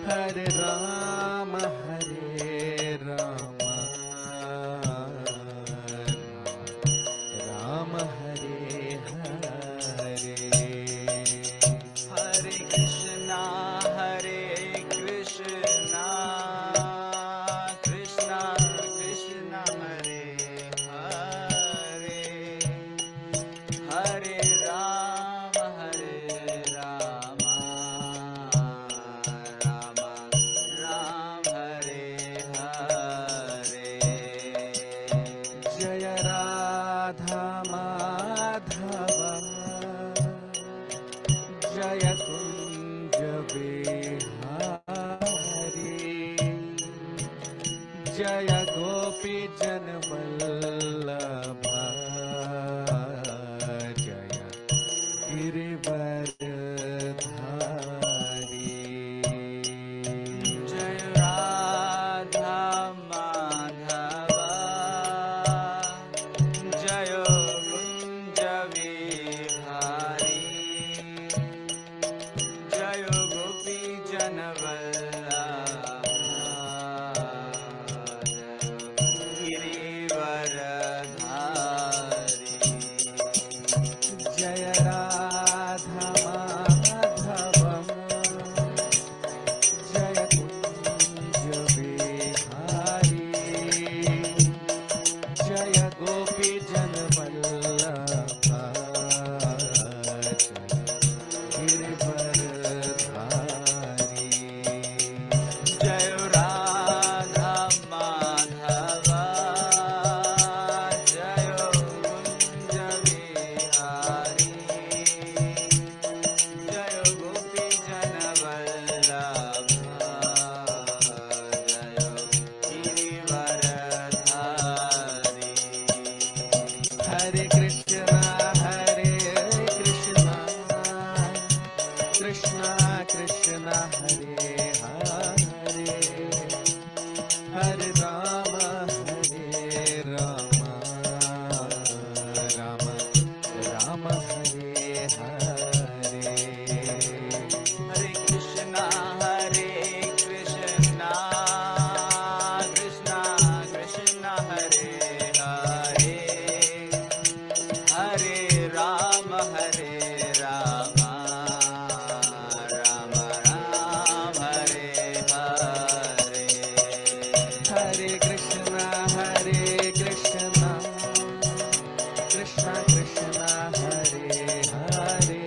Hare Rama, Rama Hare Hare. Hare Krishna, Krishna Krishna, Hare Hare, Hare Rama, Rama Ram, Hare Hare. Jaya Radha Madhava, Jaya Kunja Bihari, Jaya Gopi Janvallabha, Jaya Girivaradhari. Jai Radha Madhava, Jai Kunja Vihari, Jai Gopi Janvallabha, Girivaradhari. Jaya Radha Madhavam, Jaya Kunja Bihari, Jaya Gopi Janvallabha, Jaya Girivaradhari. Jai Radha Madhava, Jai Kunja Vihari, Jai Gopi Janvallabha, Jai Girivaradhari. Hare Krishna, Krishna Krishna, Hare Hare, Hare Rama, Rama Rama, Hare Hare. Hare Krishna, Krishna Krishna, Hare Hare, Hare Rama, Rama Ram, Hare Hare. Hare Krishna, Krishna Krishna, Hare Hare,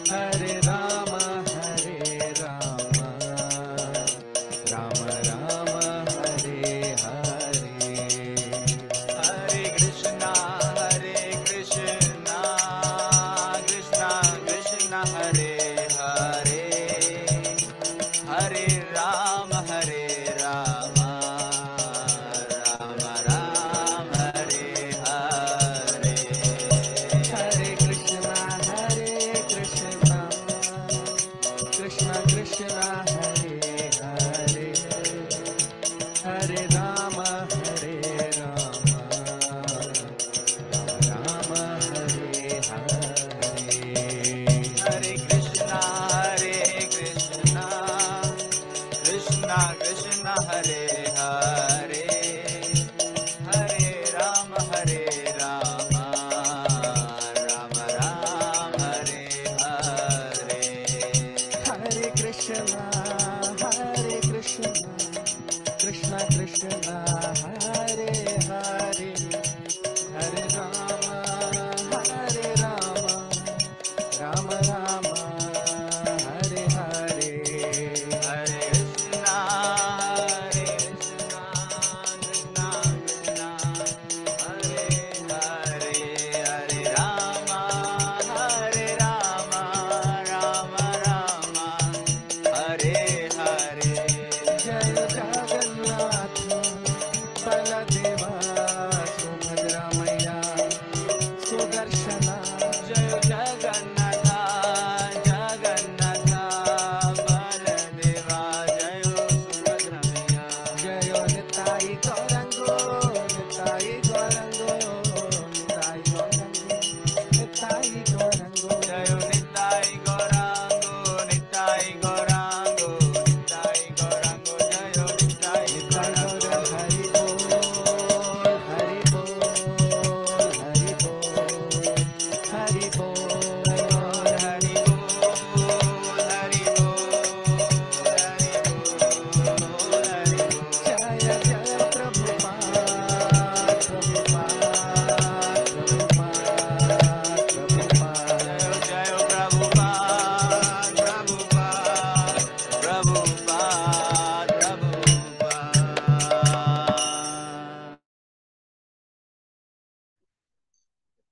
Hare Rama, Rama Rama, Hare Hare. Hare Krishna, Krishna Krishna, Hare Hare, Hare Rama, Rama Ram, Hare Hare. Hare Krishna, Krishna Krishna, Hare Hare, Hare Rama, Rama Hare Hare. Hare Krishna, Krishna Krishna, Hare Hare, Hare Rama, Rama Ram, Hare Hare. Hare Krishna,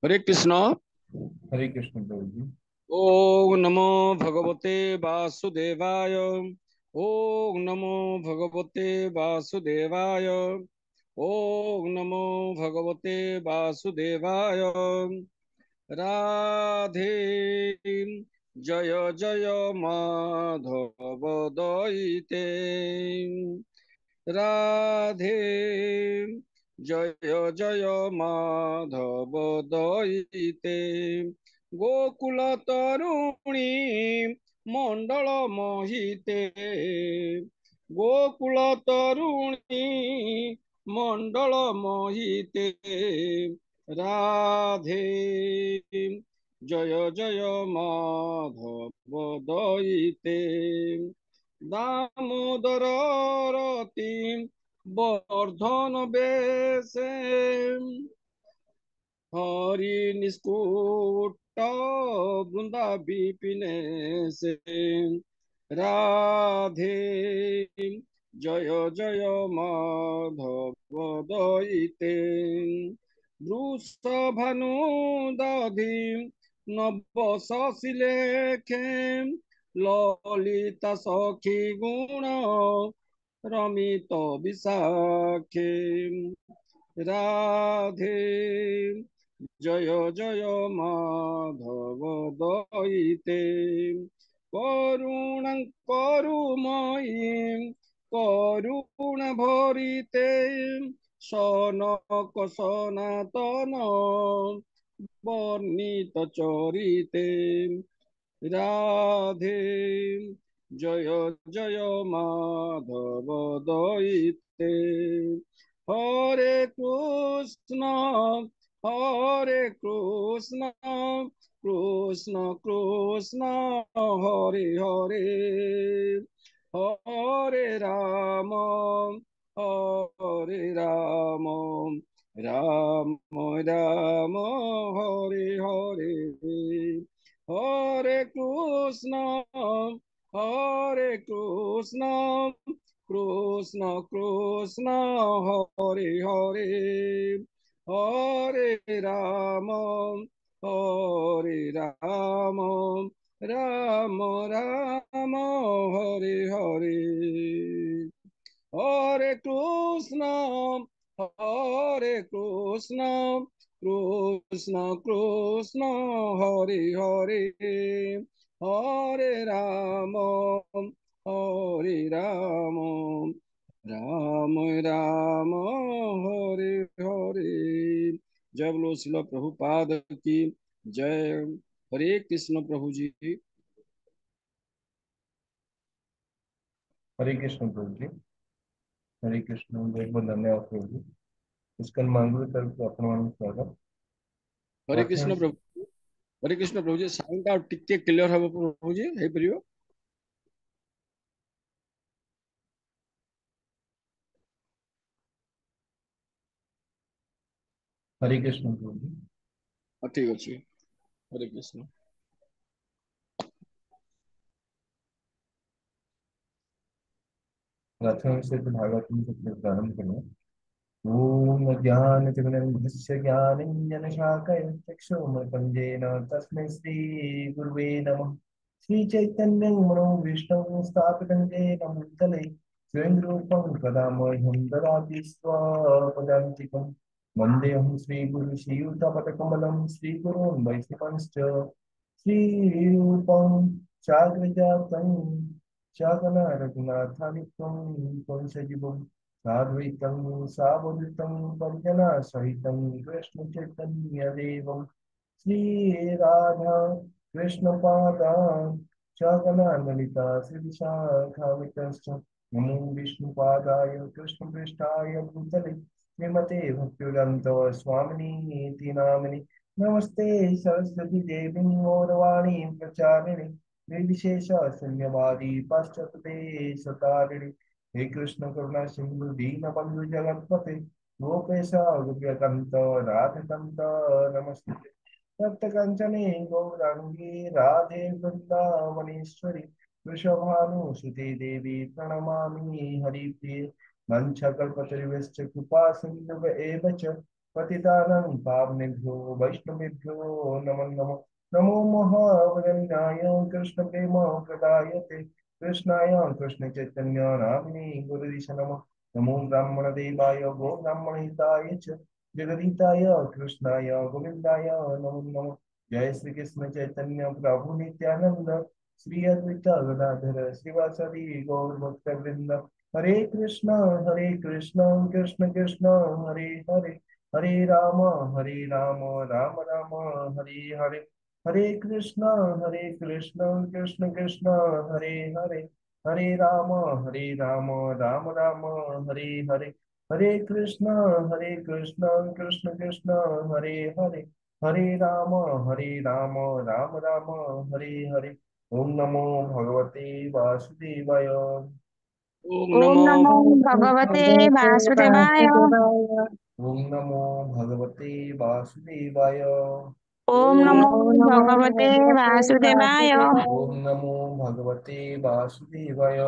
हरे कृष्ण। हरे कृष्ण प्रभु जी। ओम नमो भगवते वासुदेवाय। ओम नमो भगवते वासुदेवाय। ओम नमो भगवते वासुदेवाय। राधे जय जय माधव दयिते। राधे जय जय माधव दयिते। गोकुल तरुणी मंडल मोहिते। गोकुल तरुणी मंडल मोहिते। राधे जय जय माधव दयिते। दामोदर रति वर्धन बेशे। हरि निष्कुट वृंदा विपिने से। राधे जय जय माधव दयिते। वृषभानु दधि नव शशिलेखे। ललिता सखी गुण रमित विशाखे। राधे जय जय माधव दयिते। करुणा करुमयी करुण भरिते। सनक सनातन वर्णित चरिते। राधे जय जय माधव दयिते। हरे कृष्ण कृष्ण कृष्ण हरे हरे। हरे राम राम राम हरे हरे। हरे कृष्ण कृष्ण कृष्ण हरे हरे। हरे राम राम राम हरे हरे। हरे कृष्ण कृष्ण कृष्ण हरे हरे। हरे राम राम राम हरे हरे। जय बोलो शिल प्रभुपाद की जय। हरे कृष्ण प्रभु जी। हरे कृष्ण प्रभु जी। हरे कृष्ण बहुत बहुत धन्यवाद प्रभु जी। इसका मंगल तरफ अपना स्वागत। हरे प्रथम कृष्ण प्रभु। हरे कृष्ण प्रभु जी साउंड आउट टिके क्लियर हबो प्रभु जी हे परियो। हरे कृष्ण प्रभु जी। ठीक अछि। हरे कृष्ण। प्रथम से तो भागवतम से प्रारंभ करें। ओम ज्ञानतिमिरन्धस्य ज्ञानञ्जनशाकया चक्षुरुन्मीलितं तस्मै श्रीगुरुवे नमः। श्रीचैतन्यं मनोभीष्टं स्थापितं येन भूतले स्वयं रूपं कदा मह्यं ददाति स्वपदान्तिकं। वन्देऽहं श्रीगुरुं श्रीयुतपदकमलं श्रीगुरून् वैष्णवांश्च श्रीरूपं साग्रजातं शाकन रघुनाथानित्यं पुंसजीवम् साद्वैतं सावधूतं परिजनसहितं कृष्णचैतन्यदेवं श्रीराधा कृष्णपादान् सकलललिता श्रीविशाखान्वितश्च नमो विष्णुपादाय कृष्णपृष्ठाय भूतले श्रीमते भक्तिवेदान्त स्वामिनीति नामिने। नमस्ते सरस्वती देवी गौरवाणी प्रचारिणे निर्विशेष शून्यवादी पाश्चात्यदेशतारिणे। हे कृष्ण करुणा सिंधु दीन बंधु जगतपते गोपेश गोप्यकांत राधिकांत नमस्ते। तप्त कंचने गौरांगी राधे वृंदावनेश्वरी वृषभानुसुते देवी प्रणमामि हरिप्रिये। वंशकल्पतरुश्च कृपा सिन्धुव एव च पतितानां पावनेभ्यो वैष्णवेभ्यो नमो नमः। नमो महावदन्याय कृष्ण प्रेम प्रदायते कृष्णाय कृष्ण चैतन्य नामिने गुरुदिश नमः। नमो ब्राह्मण देवाय गो ब्राह्मण हिताय च जगदीताय कृष्णाय गोविंदाय नमो नमः। जय श्री कृष्ण चैतन्य प्रभु नित्यानंद श्री अद्वैत गदाधर श्रीवासदि गौर भक्त वृंद। हरे कृष्ण कृष्ण कृष्ण हरे हरे हरे राम राम राम हरे हरे। हरे कृष्ण कृष्ण कृष्ण हरे हरे हरे राम राम राम हरे हरे। हरे कृष्ण कृष्ण कृष्ण हरे हरे हरे राम राम राम हरे हरे। ओम नमो भगवते वासुदेवाय। ओम ओम नमो नमो भगवते वासुदेवाय। ओम नमो भगवते वासुदेवाय। ओम नमो भगवते वासुदेवाय। ओम नमो भगवते वासुदेवाय।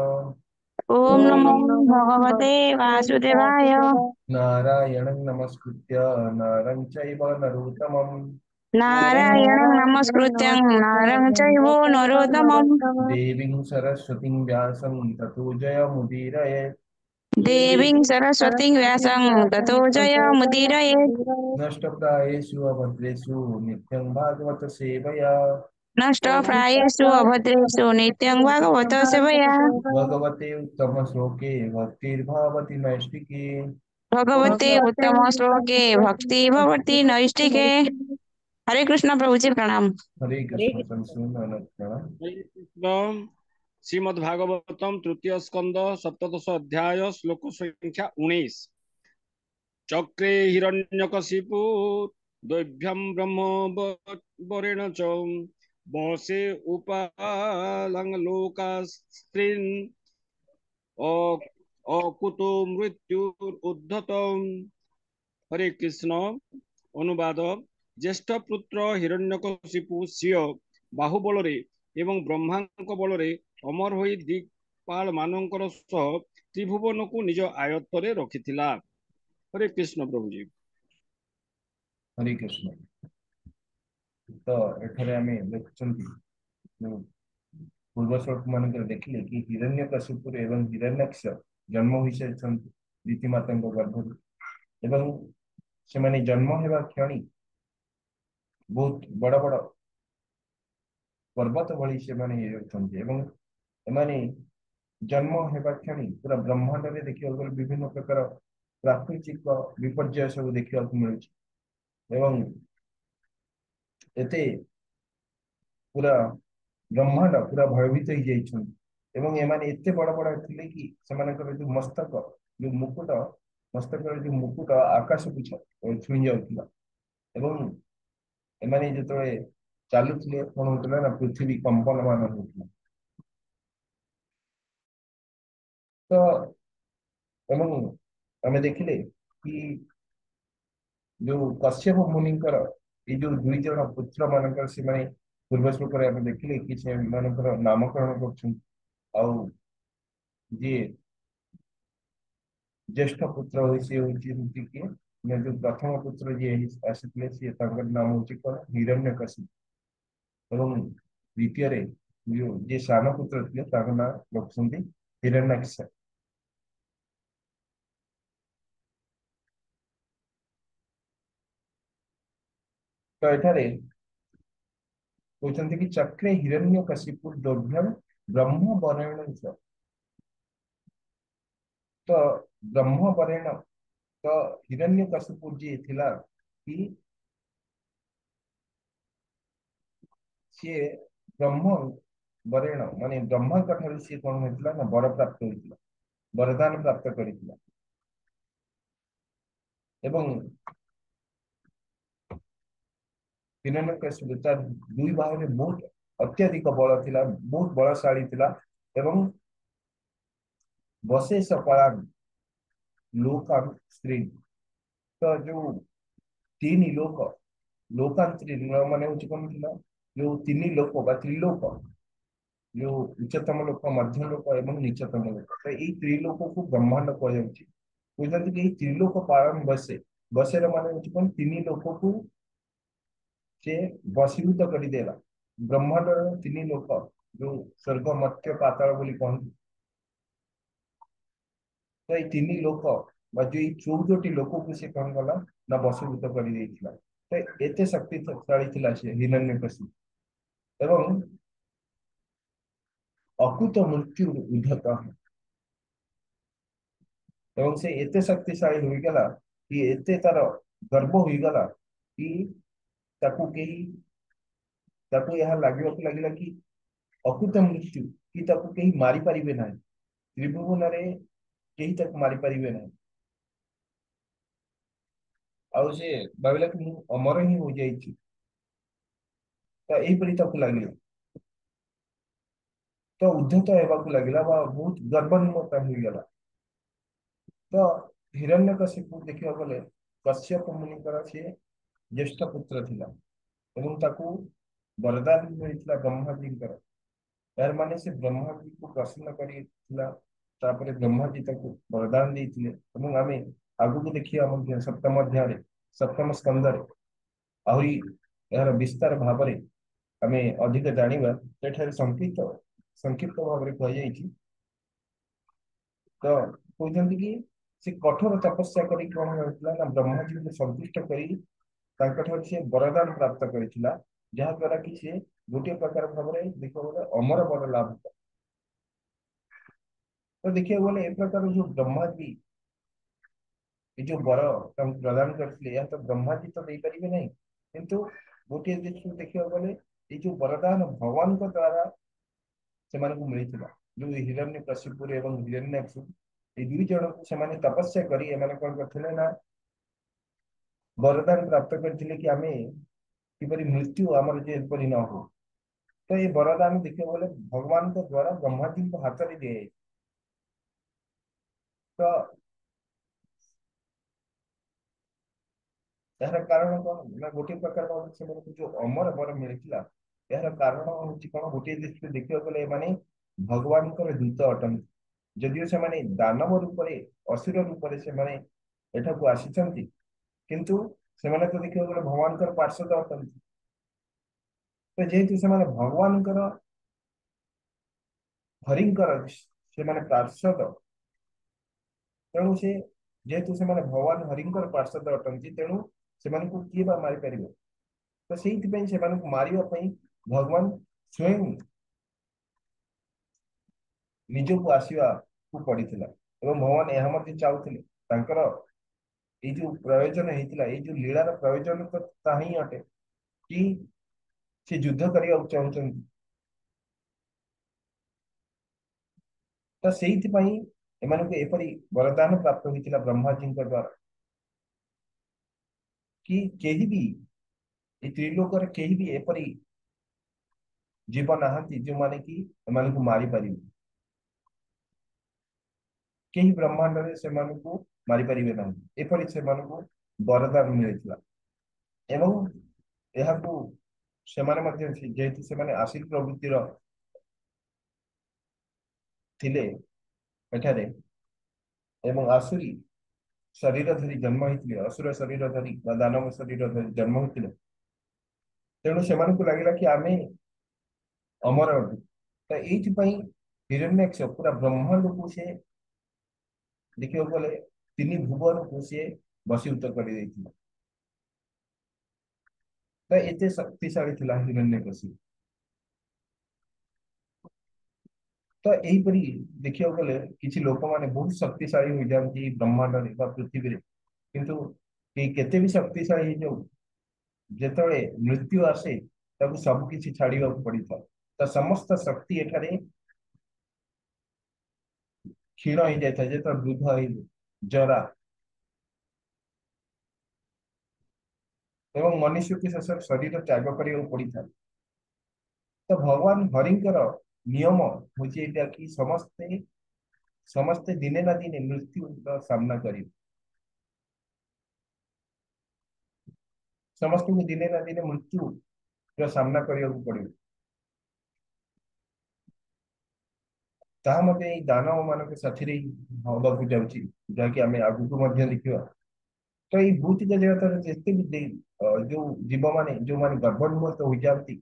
ओम नमो भगवते वासुदेवाय। नारायणं नमस्कृत्य नरं चैव नरोत्तमं नारायणं नमस्कृत्यं नरं चैव नरोत्तमं देवीं सरस्वतीं व्यासं ततो जयमुदीरये। देवीं सरस्वतीं व्यासं ततो जयमुदीरयेत्। नष्टप्रायेषु अभद्रेषु नित्यं भागवत सेवया नष्टप्रायेषु अभद्रेषु नित्यं भागवत सेवया। भगवते उत्तमश्लोके भक्तिर्भवति नैष्टिकी। भगवते उत्तम श्लोके भक्ति भवति नैष्टिके। हरे कृष्ण प्रभु जी प्रणाम। हरे कृष्ण संपूर्ण। हरे कृष्ण। श्रीमद्भागवतम तृतीय स्कंद सप्तदश अध्याय श्लोक संख्या 19। चक्रे हिरण्यकशिपु दैभ्यं ब्रह्म वरेण च वसे उपालङ्लोकास्त्रीन् अकुतो मृत्युर्उद्धतम्। हरे कृष्ण। अनुवाद। ज्येष्ठ पुत्र हिरण्यकशिपु स्वीय बाहुबଳରେ ଏବଂ ବ୍ରହ୍ମାଙ୍କ ବଳରେ ଅମର ହୋଇ ଦିକ୍ପାଳ ମାନଙ୍କର ସହ ତ୍ରିଭୁବନକୁ ନିଜ ଆୟତ୍ତରେ ରଖିଥିଲା। हरे कृष्ण प्रभु जी। हरे कृष्ण। तो एठारे आमे देखुचंती पूर्व श्लोक मानकर देखिले कि हिरण्यकशिपुर एवं हिरण्याक्ष जन्म होई सारिछंती रीति माताଙ୍କ गर्भରୁ ଏବଂ ସେମାନେ ଜନ୍ମ ହେବା କ୍ଷଣି ବହୁତ ବଡ଼ ବଡ଼ ପର୍ବତ ଭଳି ସେମାନେ ହେଇଯାଉଛନ୍ତି ଏବଂ ଏମାନେ ଜନ୍ମ ହେବା କ୍ଷଣି ପୁରା ବ୍ରହ୍ମାଣ୍ଡରେ ଦେଖିବାକୁ ଗଲେ ବିଭିନ୍ନ ପ୍ରକାର ପ୍ରାକୃତିକ ବିପର୍ଯ୍ୟୟ ସବୁ ଦେଖିବାକୁ ମିଳୁଛି ଏବଂ ଏତେ ପୁରା ବ୍ରହ୍ମାଣ୍ଡ ପୁରା ଭୟଭୀତ ହେଇଯାଇଛନ୍ତି ଏବଂ ଏମାନେ ଏତେ ବଡ଼ ବଡ଼ ଥିଲେ କି ସେମାନଙ୍କର ଯୋଉ ମସ୍ତକ ଯୋଉ ମୁକୁଟ ମସ୍ତକର ଯୋଉ ମୁକୁଟ ଆକାଶକୁ ଛୁଇଁ ଯାଉଥିଲା ଏବଂ ଏମାନେ ଯେତେବେଳେ ଚାଲୁଥିଲେ କଣ ହଉଥିଲା ନା ପୃଥିବୀ କମ୍ପନମାନ ହଉଥିଲା। ତ ଏବଂ ଆମେ ଦେଖିଲେ କି ଯୋଉ କଶ୍ୟପ ମୁନିଙ୍କର ଏଇ ଯୋଉ ଦୁଇ ଜଣ ପୁତ୍ର ମାନଙ୍କର ସେମାନେ ପୂର୍ବ ଶ୍ଲୋକରେ ଆମେ ଦେଖିଲେ କି ସେମାନଙ୍କର ନାମକରଣ କରୁଛନ୍ତି ଆଉ ଯିଏ ज्येष्ठ पुत्र होई से होची रुचि के ने जो प्रथम पुत्र जे आसितले से तांकर नाम होची कोन हिरण्यकशिपु एवं द्वितीय रे जो जे सान पुत्र थे तांकर नाम रखुंदी हिरण्याक्ष। तो एठारे कहते कि चक्रे हिरण्यकशिपु दोभ्यम ब्रह्म वरेण च। तो ब्रह्म वरेण तो हिरण्यकशिपु जी थिला कि सी ब्रह्म वरेण माने ब्रह्मा ठाରୁ सी कोन होइतला ना वर प्राप्त होइतला वरदान प्राप्त करितला ଏବଂ हिरण्यकशिपु तार दुई बाहुରେ बहुत अत्यधिक बल थिला बहुत बलशाली थिला ଏବଂ बशेष पराग लोकान स्त्री। तो जो तीन लोक लोकांत्री माने होची कोन थिला जो तीन लोक बा त्रिलोक जो उच्चतम लोक मध्यम लोक एवं नीचतम लोक तो यही त्रिलोक को ब्रह्मांड कह जाउची। कहते कि त्रिलोक पालन बसे ବସେର ମାନେ ହଉଛି କଣ, ତିନି ଲୋକକୁ ସେ ବଶୀଭୂତ କରିଦେଲା। ବ୍ରହ୍ମାଣ୍ଡର ତିନି ଲୋକ, ଯୋଉ ସ୍ୱର୍ଗ ମର୍ତ୍ତ୍ୟ ପାତାଳ ବୋଲି କହନ୍ତି, ତ ଏଇ ତିନି ଲୋକ ବା ଯୋଉ ଏଇ 14ଟି ଲୋକକୁ ସେ କଣ କଲା ନା ବଶୀଭୂତ କରିଦେଇଥିଲା। ତ ଏତେ ଶକ୍ତିଶାଳୀ ଥିଲା ସେ ହିରଣ୍ୟକଶିପୁ, ଏବଂ ଅକୁତ ମୃତ୍ୟୁ ଉଦ୍ଧତ, ଏବଂ ସେ ଏତେ ଶକ୍ତିଶାଳୀ ହୋଇଗଲା କି ଏତେ ତାର ଗର୍ବ ହୋଇଗଲା କି ତାକୁ କେହି ତାକୁ ଏହା ଲାଗିବାକୁ ଲାଗିଲା କି ଅକୁତ ମୃତ୍ୟୁ, କି ତାକୁ କେହି ମାରିପାରିବେ ନାହିଁ, ତ୍ରିଭୁବନରେ କେହି ତାକୁ ମାରିପାରିବେ ନାହିଁ। ଆଉ ସେ ଭାବିଲା କି ମୁଁ ଅମର ହିଁ ହୋଇଯାଇଛି। ତ ଏଇପରି ତାକୁ ଲାଗିଲା, ତ ଉଦ୍ଧତ ହେବାକୁ ଲାଗିଲା ବା ବହୁତ ଗର୍ବାନ୍ୱିତ ହୋଇଗଲା। ତ ହିରଣ୍ୟକଶିପୁ ଦେଖିବାକୁ ଗଲେ କଶ୍ୟପ ମୁନିଙ୍କର ସିଏ ଜ୍ୟେଷ୍ଠ ପୁତ୍ର ଥିଲା, ଏବଂ ତାକୁ ବରଦାନ ମିଳିଥିଲା ବ୍ରହ୍ମାଜୀଙ୍କର। ତାର ମାନେ ସେ ବ୍ରହ୍ମାଜୀକୁ ପ୍ରସନ୍ନ କରିଥିଲା, ତାପରେ ବ୍ରହ୍ମାଜୀ ତାକୁ ବରଦାନ ଦେଇଥିଲେ। ଏବଂ ଆମେ ଆଗକୁ ଦେଖିବା ମଧ୍ୟ ସପ୍ତମ ଅଧ୍ୟାୟରେ, ସପ୍ତମ ସ୍କନ୍ଧରେ ଆହୁରି ଏହାର ବିସ୍ତାର ଭାବରେ ଆମେ ଅଧିକ ଜାଣିବା। ସେଠାରେ ସଂକ୍ଷିପ୍ତ ଭାବରେ କୁହାଯାଇଛି। ତ କହୁଛନ୍ତି କି ସେ କଠୋର ତପସ୍ୟା କରି କଣ ହେଉଥିଲା ନା ବ୍ରହ୍ମାଜୀଙ୍କୁ ସନ୍ତୁଷ୍ଟ କରି ତାଙ୍କଠାରୁ ସେ ବରଦାନ ପ୍ରାପ୍ତ କରିଥିଲା, ଯାହା ଦ୍ୱାରା କି ସେ ଗୋଟିଏ ପ୍ରକାର ଭାବରେ ଦେଖିବାକୁ ଗଲେ ଅମର ବର ଲାଭ କଲା। ତ ଦେଖିବାକୁ ଗଲେ ଏ ପ୍ରକାର ଯୋଉ ବ୍ରହ୍ମାଜୀ ଏ ଯୋଉ ବର ତାଙ୍କୁ ପ୍ରଦାନ କରିଥିଲେ, ଏହା ତ ବ୍ରହ୍ମାଜୀ ତ ଦେଇପାରିବେ ନାହିଁ, କିନ୍ତୁ ଗୋଟିଏ ଦୃଷ୍ଟିରୁ ଦେଖିବାକୁ ଗଲେ ଏଇ ଯୋଉ ବରଦାନ ଭଗବାନଙ୍କ ଦ୍ଵାରା ସେମାନଙ୍କୁ ମିଳିଥିଲା। ଯୋଉ ହିରଣ୍ୟକଶିପୁର ଏବଂ ହିରଣ୍ୟାକ୍ଷ, ଏଇ ଦୁଇ ଜଣଙ୍କୁ ସେମାନେ ତପସ୍ୟା କରି ଏମାନେ କଣ କରିଥିଲେ ନା ବରଦାନ ପ୍ରାପ୍ତ କରିଥିଲେ କି ଆମେ କିପରି ମୃତ୍ୟୁ ଆମର ଯେପରି ନ ହଉ। ତ ଏ ବରଦାନ ଦେଖିବାକୁ ଗଲେ ଭଗବାନଙ୍କ ଦ୍ଵାରା ବ୍ରହ୍ମାଜୀଙ୍କ ହାତରେ ଦିଆଯାଇଛି। ତ ଏହାର କାରଣ କଣ ନା ଗୋଟିଏ ପ୍ରକାର ଭାବରେ ସେମାନଙ୍କୁ ଯୋଉ ଅମର ବର ମିଳିଥିଲା, ଏହାର କାରଣ ହଉଛି କଣ, ଗୋଟିଏ ଦୃଷ୍ଟିରୁ ଦେଖିବାକୁ ଗଲେ ଏମାନେ ଭଗବାନଙ୍କର ଦୂତ ଅଟନ୍ତି। ଯଦିଓ ସେମାନେ ଦାନବ ରୂପରେ, ଅସୁର ରୂପରେ ସେମାନେ ଏଠାକୁ ଆସିଛନ୍ତି, କିନ୍ତୁ ସେମାନେ ତ ଦେଖିବାକୁ ଗଲେ ଭଗବାନଙ୍କର ପାର୍ଷଦ ଅଟନ୍ତି। ତ ଯେହେତୁ ସେମାନେ ଭଗବାନଙ୍କର, ହରିଙ୍କର ସେମାନେ ପାର୍ଷଦ, ତେଣୁ ସେ ଯେହେତୁ ସେମାନେ ଭଗବାନ ହରିଙ୍କର ପାର୍ଷଦ ଅଟନ୍ତି, ତେଣୁ ସେମାନଙ୍କୁ କିଏ ବା ମାରିପାରିବ। ତ ସେଇଥିପାଇଁ ସେମାନଙ୍କୁ ମାରିବା ପାଇଁ ଭଗବାନ ସ୍ୱୟଂ ନିଜକୁ ଆସିବାକୁ ପଡିଥିଲା। ଏବଂ ଭଗବାନ ଏହା ମଧ୍ୟ ଚାହୁଁଥିଲେ, ତାଙ୍କର ଏଇ ଯୋଉ ପ୍ରୟୋଜନ ହେଇଥିଲା, ଏଇ ଯୋଉ ଲୀଳାର ପ୍ରୟୋଜନ ତ ତାହା ହିଁ ଅଟେ କି ସେ ଯୁଦ୍ଧ କରିବାକୁ ଚାହୁଁଛନ୍ତି। ତ ସେଇଥିପାଇଁ ଏମାନଙ୍କୁ ଏପରି ବରଦାନ ପ୍ରାପ୍ତ ହୋଇଥିଲା ବ୍ରହ୍ମାଜୀଙ୍କ ଦ୍ଵାରା, କି କେହି ବି ଏ ତ୍ରିଲୋକରେ କେହି ବି ଏପରି ଜୀବ ନାହାନ୍ତି ଯୋଉମାନେ କି ଏମାନଙ୍କୁ ମାରିପାରିବେ। କେହି ବ୍ରହ୍ମାଣ୍ଡରେ ସେମାନଙ୍କୁ ମାରିପାରିବେ ନାହିଁ, ଏପରି ସେମାନଙ୍କୁ ବରଦାନ ମିଳିଥିଲା। ଏବଂ ଏହାକୁ ସେମାନେ ମଧ୍ୟ ଯେହେତୁ ସେମାନେ ଆଶୀର୍ବାଦ ପ୍ରବୃତ୍ତିର ଥିଲେ ଏଠାରେ, ଏବଂ ଆସୁରୀ ଶରୀର ଧରି ଜନ୍ମ ହେଇଥିଲେ, ଅସୁର ଶରୀର ଧରି ବା ଦାନବ ଶରୀର ଧରି ଜନ୍ମ ହୋଇଥିଲେ, ତେଣୁ ସେମାନଙ୍କୁ ଲାଗିଲା କି ଆମେ ଅମର ଅଟୁ। ତ ଏଇଥିପାଇଁ ହିରଣ୍ୟାକ୍ଷ ପୁରା ବ୍ରହ୍ମାଣ୍ଡକୁ ସେ ଦେଖିବାକୁ ଗଲେ ତିନି ଭୁବନକୁ ସିଏ ବଶୀଭୂତ କରିଦେଇଥିଲା। ତ ଏତେ ଶକ୍ତିଶାଳୀ ଥିଲା ହିରଣ୍ୟକଶିପୁ। ତ ଏହିପରି ଦେଖିବାକୁ ଗଲେ କିଛି ଲୋକମାନେ ବହୁତ ଶକ୍ତିଶାଳୀ ହୋଇଯାନ୍ତି ବ୍ରହ୍ମାଣ୍ଡରେ ବା ପୃଥିବୀରେ, କିନ୍ତୁ କେତେ ବି ଶକ୍ତିଶାଳୀ ହେଇଯାଉ, ଯେତେବେଳେ ମୃତ୍ୟୁ ଆସେ ତାକୁ ସବୁ କିଛି ଛାଡିବାକୁ ପଡିଥାଏ। ତ ସମସ୍ତ ଶକ୍ତି ଏଠାରେ କ୍ଷୀଣ ହେଇଯାଇଥାଏ, ଯେତେବେଳେ ବୃଦ୍ଧ ହେଇଯାଏ, ଜରା, ଏବଂ ମନୁଷ୍ୟକୁ ଶେଷରେ ଶରୀର ତ୍ୟାଗ କରିବାକୁ ପଡିଥାଏ। ତ ଭଗବାନ ହରିଙ୍କର ନିୟମ ହଉଛି ଏଇଟା କି ସମସ୍ତେ ସମସ୍ତେ ଦିନେ ନା ଦିନେ ମୃତ୍ୟୁର ସାମ୍ନା କରିବେ। ସମସ୍ତଙ୍କୁ ଦିନେ ନା ଦିନେ ମୃତ୍ୟୁର ସାମ୍ନା କରିବାକୁ ପଡିବ। ତାହା ମଧ୍ୟ ଏଇ ଦାନବ ମାନଙ୍କ ସାଥିରେ ହିଁ ହବାକୁ ଯାଉଛି, ଯାହାକି ଆମେ ଆଗକୁ ମଧ୍ୟ ଦେଖିବା। तो ये भौतिक जगत जितने भी जो जीव माने जो माने गर्भोन्मत्त हो जाती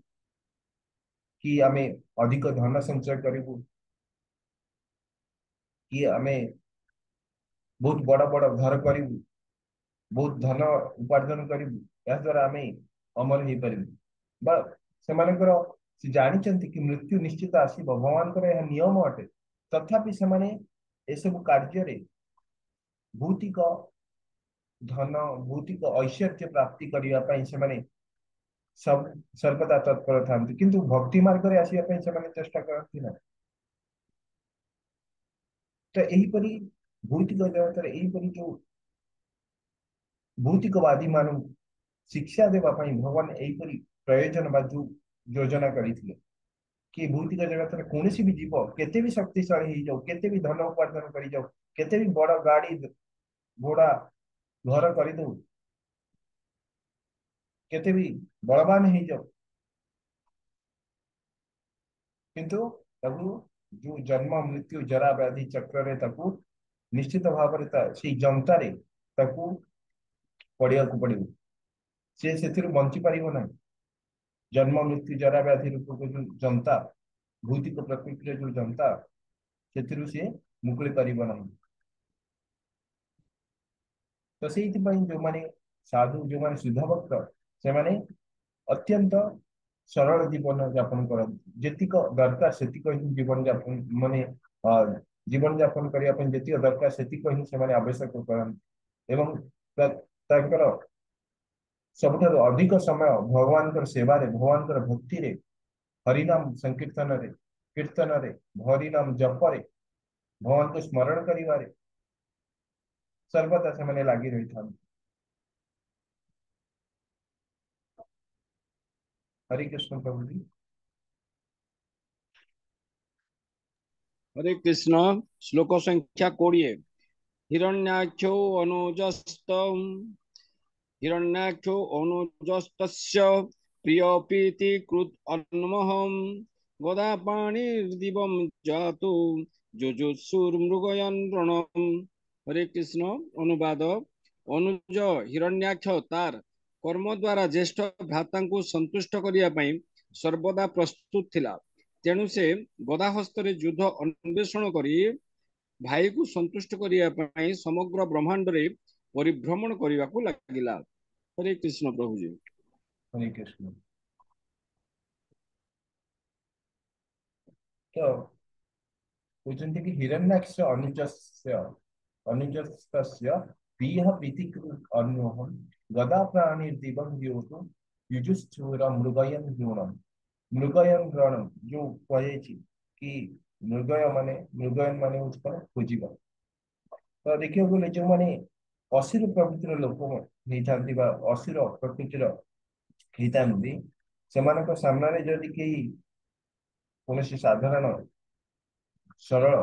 कि आमे अधिक धन संचय करिबु कि आमे बहुत बड़ बड़ घर करिबु बहुत धन उपार्जन करिबु या द्वारा आमे अमर हे परिबु बा सेमानकर से जानिचंती कि मृत्यु निश्चित आसीब भगवानकर यह नियम अटे तथापि सेमाने एसबु कार्य रे भौतिक धन भौतिक ऐश्वर्य प्राप्ति करिया पई सेमाने सब सर्वदा तत्पर थांती किंतु भक्ति मार्ग रे आसीया पई सेमाने चेष्टा करती ना तो यही परी भौतिक जगत रे यही परी जो भौतिकवादी मान शिक्षा देवा पई भगवान यही परी प्रयोजन बाजू योजना करिथिले कि भौतिक जगत रे कोनोसी भी जीव केते भी शक्तिशाली ही जाऊ केते भी धन उपार्जन करी जाऊ केते भी बड़ गाड़ी घोड़ा घर कर दो केते भी बलवान ही जाऊ किंतु ताकू जो जन्म मृत्यु जरा व्याधि चक्र रे ताकू निश्चित भाव रे से जनता रे ताकू पड़िया को पड़ियो से सेथिरु बंची परिबो ना जन्म मृत्यु जरा व्याधि रूप को जो जनता भौतिक प्रकृति रे जो जनता सेथिरु से मुकुली परिबो ना तो ସେଇଥିପାଇଁ ଯୋଉମାନେ ସାଧୁ ଯୋଉମାନେ ଶୁଦ୍ଧ ଭକ୍ତ ସେମାନେ ଅତ୍ୟନ୍ତ ସରଳ ଜୀବନ ଯାପନ କରନ୍ତି ଯେତିକ ଦରକାର ସେତିକ ହିଁ ଜୀବନ ଯାପନ ମାନେ ଅ, ଜୀବନ ଯାପନ କରିବା ପାଇଁ ଯେତିକ ଦରକାର ସେତିକ ହିଁ ସେମାନେ ଆବଶ୍ୟକ କରନ୍ତି ଏବଂ ତାଙ୍କର ସବୁଠାରୁ ଅଧିକ ସମୟ ଭଗବାନଙ୍କର ସେବାରେ ଭଗବାନଙ୍କର ଭକ୍ତିରେ ହରିନାମ ସଂକୀର୍ତ୍ତନରେ କୀର୍ତ୍ତନରେ ହରିନାମ ଜପରେ ଭଗବାନଙ୍କୁ ସ୍ମରଣ କରିବାରେ ସର୍ବଦା ସେମାନେ ଲାଗି ରହିଥାନ୍ତି हरे कृष्ण प्रभु जी हरे कृष्ण श्लोक संख्या 20 हिरण्याख्यो अनुजस्त हिरण्याख्यो अनुजस्तस्य प्रियपीति कृत अन्महं गदापाणिर्दिवं जातु जुजुत्सुर्मृगयन् रणम्। हरे कृष्ण अनुवाद अनुज हिरण्याक्ष तार कर्म द्वारा ज्येष्ठ भ्राताଙ୍କୁ संतुष्ट କରିବା ପାଇଁ ସର୍ବଦା ପ୍ରସ୍ତୁତ ଥିଲା। ତେଣୁ ସେ ଗଦା ହସ୍ତରେ ଯୁଦ୍ଧ ଅନ୍ୱେଷଣ କରି ଭାଇକୁ ସନ୍ତୁଷ୍ଟ କରିବା ପାଇଁ ସମଗ୍ର ବ୍ରହ୍ମାଣ୍ଡରେ परिभ्रमण करने को लगिला। हरे कृष्ण प्रभु जी। हरे कृष्ण तो पूछते कि हिरण्याक्ष अनुजस्य अनुजस्तस्य प्रियः प्रीतिकृत अन्योहं गदा प्राणिर्दिवं योतु युजुश्चूर मृगयन् यूणम् मृगयन् रणम् जो कहे कि मृगयन माने उसको खोजिबा तो देखिए बोले जो माने असीर प्रवृत्तिर लोक नहीं बा असीर प्रकृतिर ହେଇଥାନ୍ତି ସେମାନଙ୍କ ସାମ୍ନାରେ ଯଦି କେହି କୌଣସି ସାଧାରଣ ସରଳ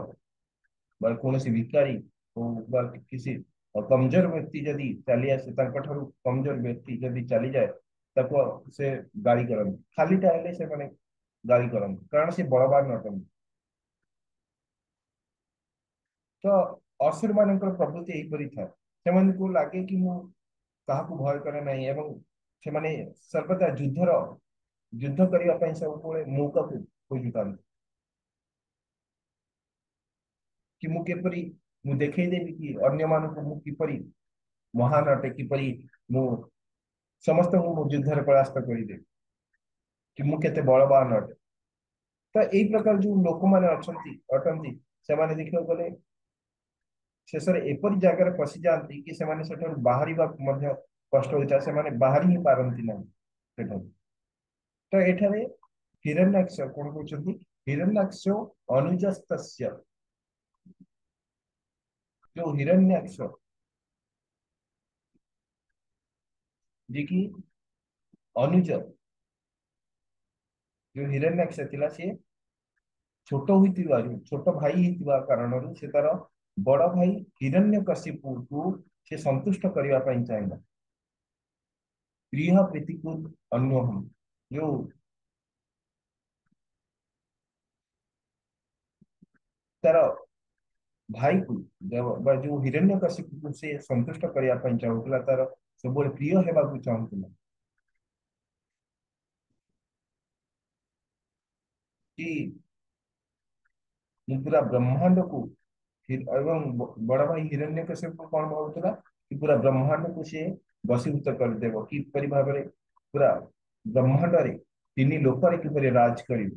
ବା କୌଣସି ଭିକାରୀ ହଉ ବା କିଛି କମଜୋର ବ୍ୟକ୍ତି ଯଦି ଚାଲି ଆସେ ତାଙ୍କ ଠାରୁ କମଜୋର ବ୍ୟକ୍ତି ଯଦି ଚାଲିଯାଏ ତାକୁ ସେ ଗାଳି କରନ୍ତି ଖାଲିଟା ହେଲେ ସେମାନେ ଗାଳି କରନ୍ତି କାରଣ ସେ ବଳବାନ ଅଟନ୍ତି ତ ଅସୁର ମାନଙ୍କର ପ୍ରବୃତ୍ତି ଏହିପରି ଥାଏ ସେମାନଙ୍କୁ ଲାଗେ କି ମୁଁ କାହାକୁ ଭୟ କରେ ନାହିଁ ଏବଂ ସେମାନେ ସର୍ବଦା ଯୁଦ୍ଧ କରିବା ପାଇଁ ସବୁବେଳେ ମୌକାକୁ ଖୋଜୁଥାନ୍ତି कि मु केपरी मु देखेदेवी कि अन्य मानक मु किपरी महान अटे किपरी मु समस्त मु युद्ध परास्त करदे कि मु केते बलवान अटे तो यही प्रकार जो लोक मैंने अटंती से माने देखियो गले शेष एपरी जगार फसी जाती कि से बाहर कष्ट होता है से बाहरी ही पारती ना तो एठारे हिरण्याक्ष कौन कहते हिरण्याक्ष अनुजस्त जो हिरण्याक्ष जी की अनुज जो हिरण्याक्ष थिला से छोट होइतिबारु छोट भाई होइतिबा कारणरु से तार बड़ भाई हिरण्यकशिपु को से संतुष्ट करबा पई चाहिला प्रिय प्रीतिकुल अन्योहम जो तार भाई को जो हिरण्यकशिपु को से संतुष्ट करने ପାଇଁ ଚାହୁଁଥିଲା ତାର ସବୁବେଳେ ପ୍ରିୟ ହେବାକୁ ଚାହୁଁଥିଲା कि ମୁଁ ପୁରା ବ୍ରହ୍ମାଣ୍ଡ को एवं बड़ भाई हिरण्यकशिपु कौन भावुला कि पूरा ब्रह्मांड को सी बसीभूत करदेव किपरि भाव में पूरा ब्रह्मांड रे तीन लोक किपरि राज कर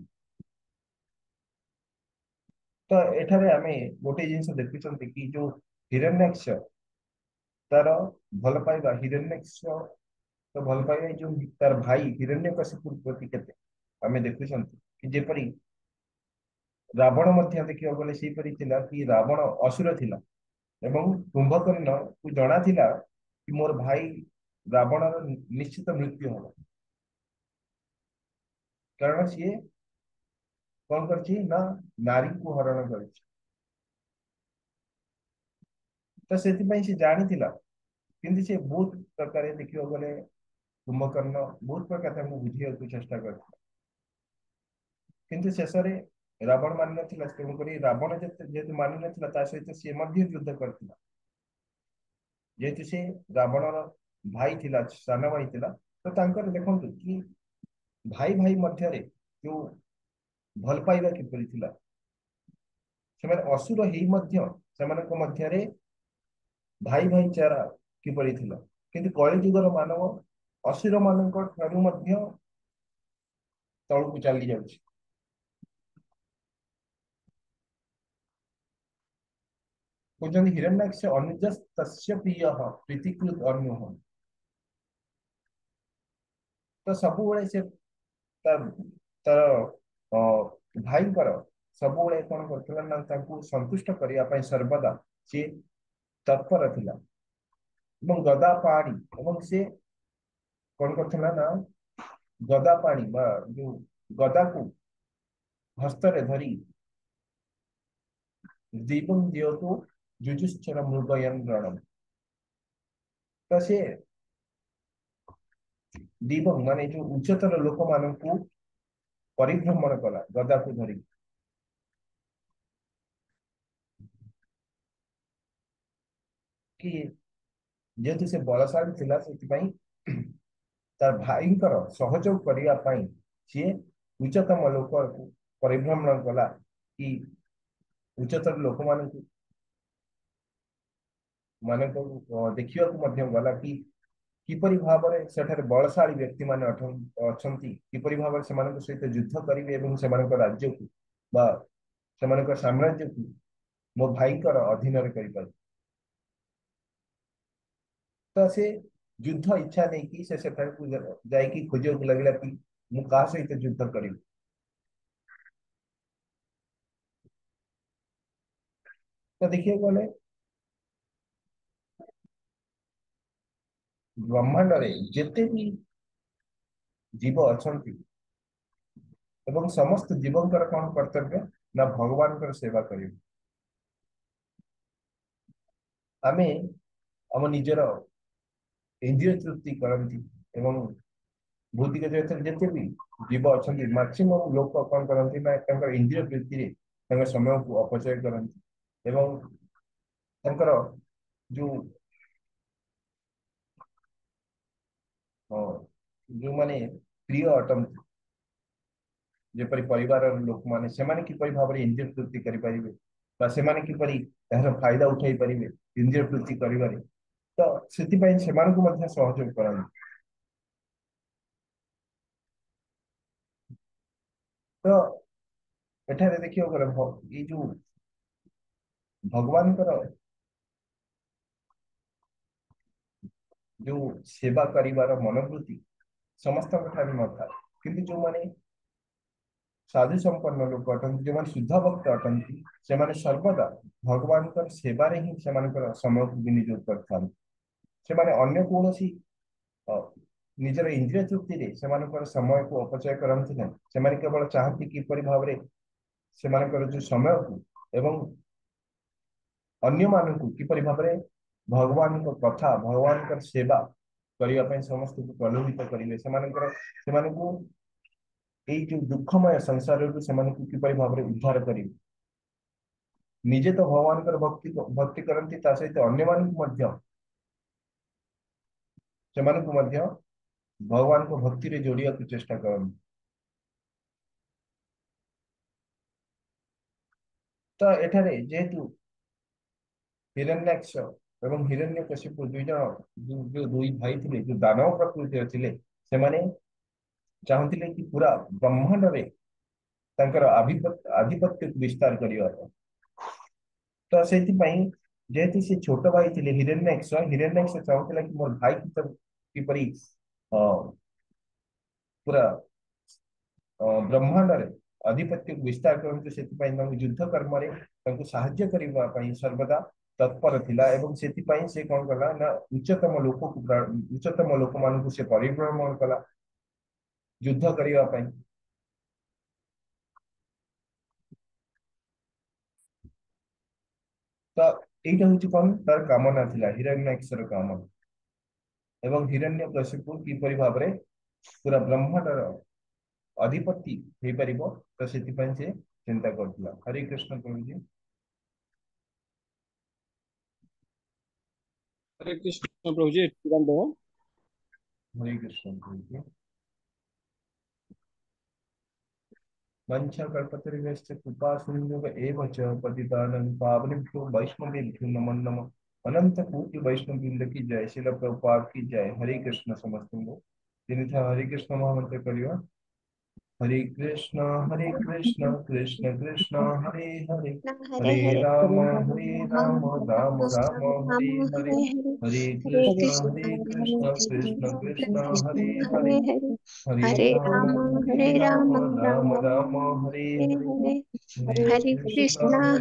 तो एठारे आमे गोटे जिनस देखुଛନ୍ତି कि जो हिरण्यक्ष तार भल पाइबा हिरण्यक्ष तो भल पाइबा जो तार भाई हिरण्यकशिपु प्रति केते आमे देखुଛନ୍ତି कि जेपरि रावण मध्य देखियो गले सेपरि थिला कि रावण असुर थिला एवं कुंभकर्ण को जना थिला कि मोर भाई रावण निश्चित मृत्यु हो कारण सी कौन करछि ना नारी को हरण करछि तो सेति से जानी थिला किंतु से बहुत प्रकार देखियो गले कुंभकर्ण बहुत प्रकार तांको बुझिया को चेष्टा करथिला किंतु शेष में रावण मानि नथिला तेणुकरी रावण जेहेतु मानि नथिला ता सहित से मध्य युद्ध करथिला जेहेतु से रावणर भाई थिला सान भाई थिला तो तांकर देखंतु कि भाई भाई मध्य रे जो भल पाइबा किपरि थिला सेमाने असुर हेई मध्य सेमानक मध्य रे भाई भाई चारा किपरि थिला किंतु कଳି जुगर मानव असुर मानक ठारू मध्य तळକୁ ଚାଲି ଯାଉଛି कहते हिरण्याक्ष अनुज तस्य प्रिय प्रीतिकृत अन्य तो सब से तार भाई सब कौन कर संतुष्ट करने सर्वदा सी तत्पर थिला एवं गदा पाणी एवं से कौन करथिला ना गदा पाणी जो गदा को हस्तरे धरी दीपं दियोतु जुजुश्चर मृगयन रणम तो से दीपं माने जो उच्चतर लोक मान को परिभ्रमण कला गदा को धरी कि जेहेतु से बलशाली थिला सेतिपई तार भाईंकर सहयोग करिया पई सी उच्चतम लोक को परिभ्रमण कला कि उच्चतर लोक मान को देखिया गला कि किपरि भाव में सेठारे बलशाली व्यक्ति माने अछंती किपरि भाव में सेमानक सहित युद्ध करिवे एवं सेमानक राज्य को बा सेमानक साम्राज्य को मो भाईंकर अधीन रे करि पारि तो से युद्ध इच्छा नहीं कि से सेठारे को जाई कि खोजियो लगला कि मु का सहित युद्ध करिवि तो देखिए गले ब्रह्मांड रे जेते भी जीव अछंती एवं समस्त जीवंकर कौन कर्तव्य ना भगवान कर सेवा करियो आमे हम निजर इंद्रिय तृप्ति करती एवं भौतिक जगत जिते भी जीव अच्छा मैक्सिमम लोक कौन करती ना इंद्रिय तृप्ति रे समय को अपचय करती एवं तांकर जो जो माने प्रिय अटंती जेपरि परिवार लोक माने सेमाने किपरि भाव में इंद्रिय तृप्ति करि परिबे बा सेमाने किपरि एहर फायदा उठाई परिबे इंद्रिय तृप्ति करिबारे तो सेति सेमान को मध्य सहयोग करନ୍ତି तो एठारे देखियो गले ये जो भगवान जो सेवा करिवार मनोवृत्ति समस्त ठारे न था किंतु जो माने साधु संपन्न लोक अटंती जो माने शुद्ध भक्त अटंती से माने सर्वदा भगवान सेवा रे ही सेमानकर समय को विनियोग करथान से माने अन्य कोनोसी निजर इंद्रिय तृप्ति रे सेमानकर समय को अपचय करंती नहीं से माने केवल चाहती किपरि भाव रे सेमानकर जो समय को एवं अन्य मानकु किपरि भाव रे भगवान को कथा भगवान कर सेवा करिया पई समस्त को प्रलोभित करिवे सेमानकर सेमानकु एई जो दुखमय संसार रु सेमानकु किपरि भाव रे उद्धार करिवे निजे तो भगवान भक्ति करती ता सहित अन्य भगवान को भक्ति रे जोड़िया को चेष्टा करन। तो एठारे जेहेतु हिरण्याक्ष एवं हिरण्यकशिपु दुई जन जो दुई भाई थे जो दानव प्रकृति थे से माने चाहते कि पूरा ब्रह्मांड रे तांकर आधिपत्य को विस्तार करिवा। तो से जेहेतु से छोट भाई थे हिरण्याक्ष चाहूला कि मोर भाई किपरि पूरा ब्रह्मांड रे आधिपत्य को विस्तार करते से युद्ध कर्म रे साहाय्य करबा पई सर्वदा तत्पर थिला एवं से कौन कला ना उच्चतम लोक मान को से परिभ्रमण कला युद्ध करबा पई। तो एटा होची कौन तार कामना थिला हिरण्याक्षर कामना एवं हिरण्यकशिपु किपरि भाबरे पूरा ब्रह्मांड अधिपति हे परिबो। तो से चिंता करथिला। हरे कृष्ण प्रभु जी। हरे कृष्ण प्रभु जी। हरे कृष्ण प्रभु जी। वंशकल्पतरुश्च कृपा सिन्धुः एव च पतितानां पावनेभ्यो वैष्णवेभ्यो नमो नमः। अनंत कोटि वैष्णव वृंद की जय। शिल प्रभुपाद की जय। हरे कृष्ण समस्त को दिन था हरे कृष्ण महामंत्र करियो। हरे कृष्ण कृष्ण कृष्ण हरे हरे हरे हरे हरे राम राम राम राम राम हरे हरे हरे हरे हरे हरे कृष्ण कृष्ण कृष्ण हरे हरे हरे हरे हरे हरे राम राम राम राम हरे हरे हरे हरे हरे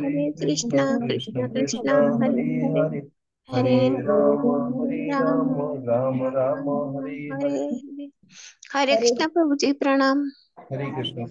हरे कृष्णा कृष्ण कृष्ण हरे हरे हरे हरे हरे राम राम राम राम राम हरे हरे हरे हरे हरे कृष्ण प्रभु जी प्रणाम। हरे कृष्ण।